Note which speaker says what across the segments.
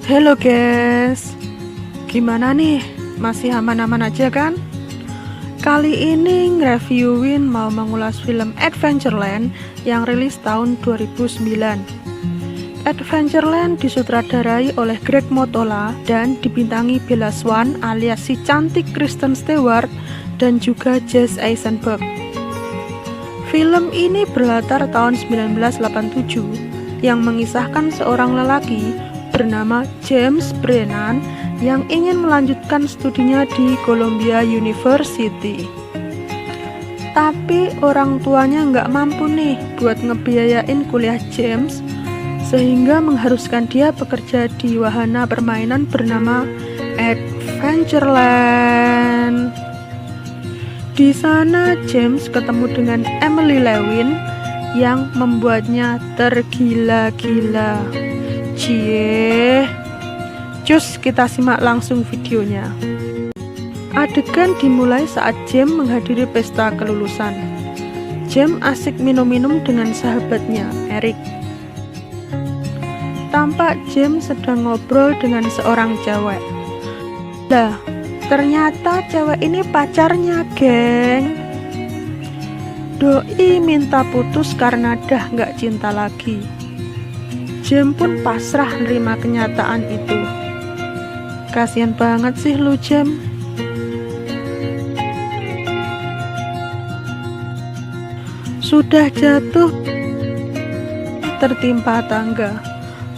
Speaker 1: Halo guys, gimana nih? Masih aman-aman aja kan? Kali ini nge-reviewin mau mengulas film Adventureland yang rilis tahun 2009. Adventureland disutradarai oleh Greg Mottola dan dibintangi Bella Swan alias si cantik Kristen Stewart dan juga Jesse Eisenberg. Film ini berlatar tahun 1987 yang mengisahkan seorang lelaki bernama James Brennan yang ingin melanjutkan studinya di Columbia University. Tapi orang tuanya nggak mampu nih buat ngebiayain kuliah James, sehingga mengharuskan dia bekerja di wahana permainan bernama Adventureland. Di sana James ketemu dengan Emily Lewin yang membuatnya tergila-gila. Cie, cus kita simak langsung videonya. Adegan dimulai saat James menghadiri pesta kelulusan. James asik minum-minum dengan sahabatnya, Eric. Tampak James sedang ngobrol dengan seorang cewek. Lah, ternyata cewek ini pacarnya, geng. Doi minta putus karena dah gak cinta lagi. James pun pasrah nerima kenyataan itu. Kasian banget sih lu, James. Sudah jatuh tertimpa tangga.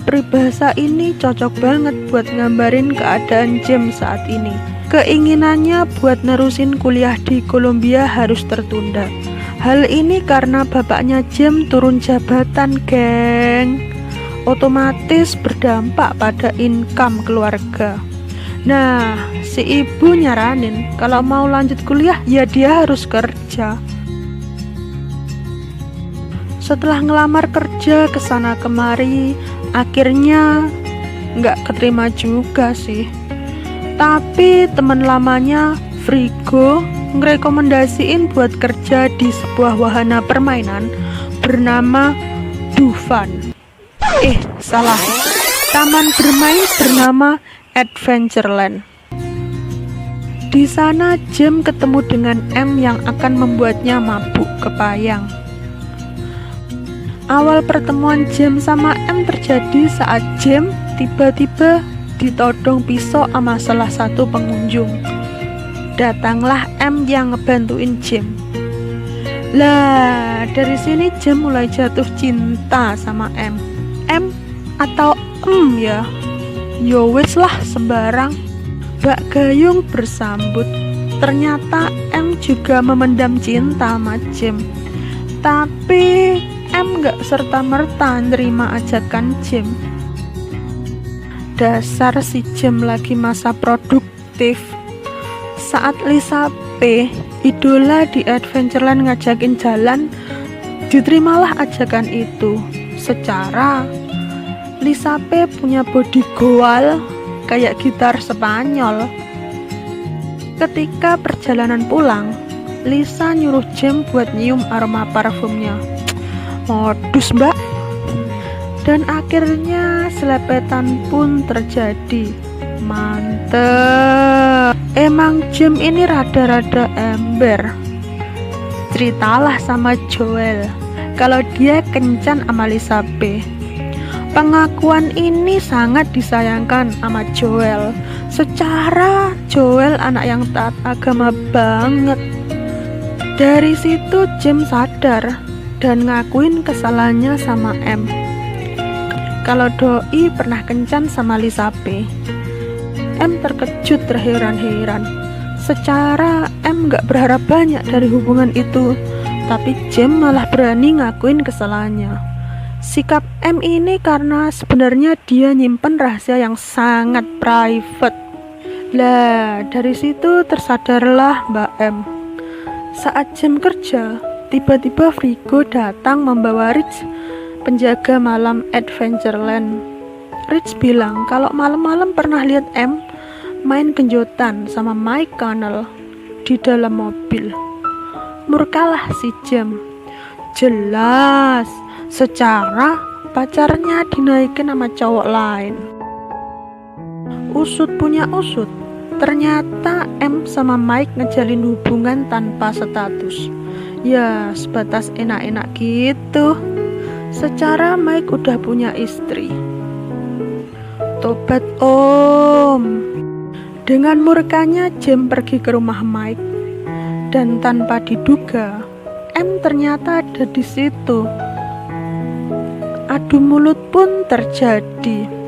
Speaker 1: Peribahasa ini cocok banget buat ngambarin keadaan James saat ini. Keinginannya buat nerusin kuliah di Columbia harus tertunda. Hal ini karena bapaknya James turun jabatan, geng. Otomatis berdampak pada income keluarga. Nah, si ibu nyaranin kalau mau lanjut kuliah ya dia harus kerja. Setelah ngelamar kerja kesana kemari, akhirnya nggak keterima juga sih. Tapi teman lamanya Frigo ngerekomendasiin buat kerja di sebuah wahana permainan bernama Dufan. Salah. Taman bermain bernama Adventureland. Di sana James ketemu dengan M yang akan membuatnya mabuk kepayang. Awal pertemuan James sama M terjadi saat James tiba-tiba ditodong pisau sama salah satu pengunjung. Datanglah M yang ngebantuin James. Lah, dari sini James mulai jatuh cinta sama M. M atau ya. Yo wes lah sembarang. Mbak Gayung bersambut. Ternyata M juga memendam cinta sama James. Tapi M gak serta-merta nerima ajakan James. Dasar si James lagi masa produktif. Saat Lisa P, idola di Adventureland ngajakin jalan, diterimalah ajakan itu. Secara Lisa P punya body goal kayak gitar Spanyol. Ketika perjalanan pulang, Lisa nyuruh James buat nyium aroma parfumnya. Modus, mbak. Dan akhirnya selepetan pun terjadi. Mantep. Emang James ini rada-rada ember. Ceritalah sama Joel kalau dia kencan sama Lisa P. Pengakuan ini sangat disayangkan sama Joel. Secara Joel anak yang taat agama banget. Dari situ James sadar dan ngakuin kesalahannya sama M. Kalau doi pernah kencan sama Lisa P. M terkejut terheran-heran. Secara M gak berharap banyak dari hubungan itu, tapi James malah berani ngakuin kesalahannya. Sikap M ini karena sebenarnya dia nyimpen rahasia yang sangat private. Lah, dari situ tersadarlah Mbak M. Saat James kerja, tiba-tiba Frigo datang membawa Rich, penjaga malam Adventureland. Rich bilang kalau malam-malam pernah lihat M main genjotan sama Mike Connell di dalam mobil. Murkalah si James. Jelas, secara pacarnya dinaikin sama cowok lain. usut punya usut, ternyata M sama Mike ngejalin hubungan tanpa status. Ya, sebatas enak-enak gitu. Secara Mike udah punya istri. Tobat om. Dengan murkanya Jem pergi ke rumah Mike. Dan tanpa diduga, M ternyata ada di situ. Adu mulut pun terjadi.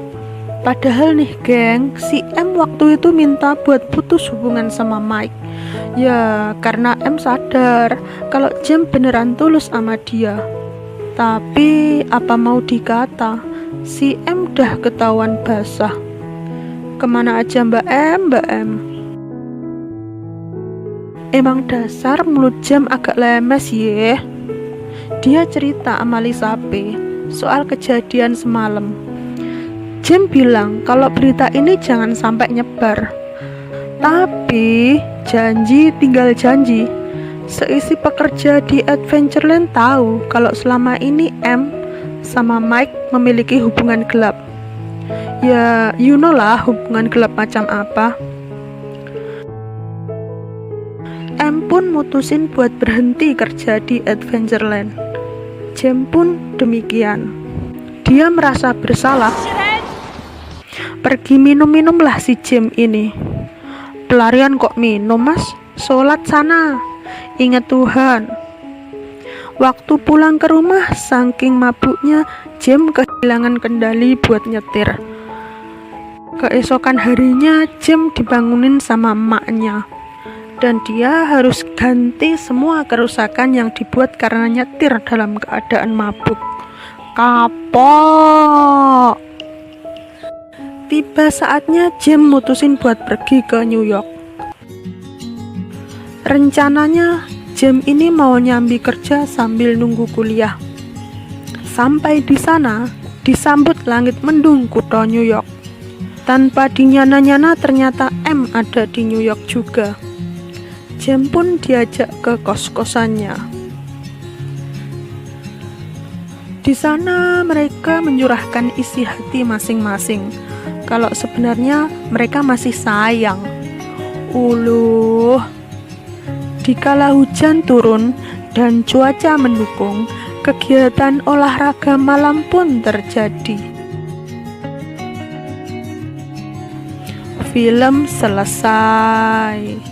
Speaker 1: Padahal nih geng, si M waktu itu minta buat putus hubungan sama Mike. Ya, karena M sadar kalau Jem beneran tulus sama dia. Tapi apa mau dikata, si M udah ketahuan basah. Kemana aja Mbak M? Emang dasar mulut Jem agak lemes ye. Dia cerita sama Lisape soal kejadian semalam. Jem bilang kalau berita ini jangan sampai nyebar. Tapi janji tinggal janji. Seisi pekerja di Adventureland tahu kalau selama ini M sama Mike memiliki hubungan gelap. Ya, you know lah hubungan gelap macam apa. M pun mutusin buat berhenti kerja di Adventureland. Jem pun demikian. Dia merasa bersalah. Pergi minum-minumlah si Jem ini. Pelarian kok minum mas? Sholat sana. Ingat Tuhan. Waktu pulang ke rumah, saking mabuknya, Jem kehilangan kendali buat nyetir. Keesokan harinya, Jem dibangunin sama emaknya. Dan dia harus ganti semua kerusakan yang dibuat karena nyetir dalam keadaan mabuk. Kapok. Tiba saatnya Jem mutusin buat pergi ke New York. Rencananya Jem ini mau nyambi kerja sambil nunggu kuliah. Sampai di sana disambut langit mendung kutha New York. Tanpa dinyana-nyana ternyata M ada di New York juga. Jem pun diajak ke kos-kosannya. Di sana mereka mencurahkan isi hati masing-masing. Kalau sebenarnya mereka masih sayang. Uluh. Dikala hujan turun dan cuaca mendukung, kegiatan olahraga malam pun terjadi. Film selesai.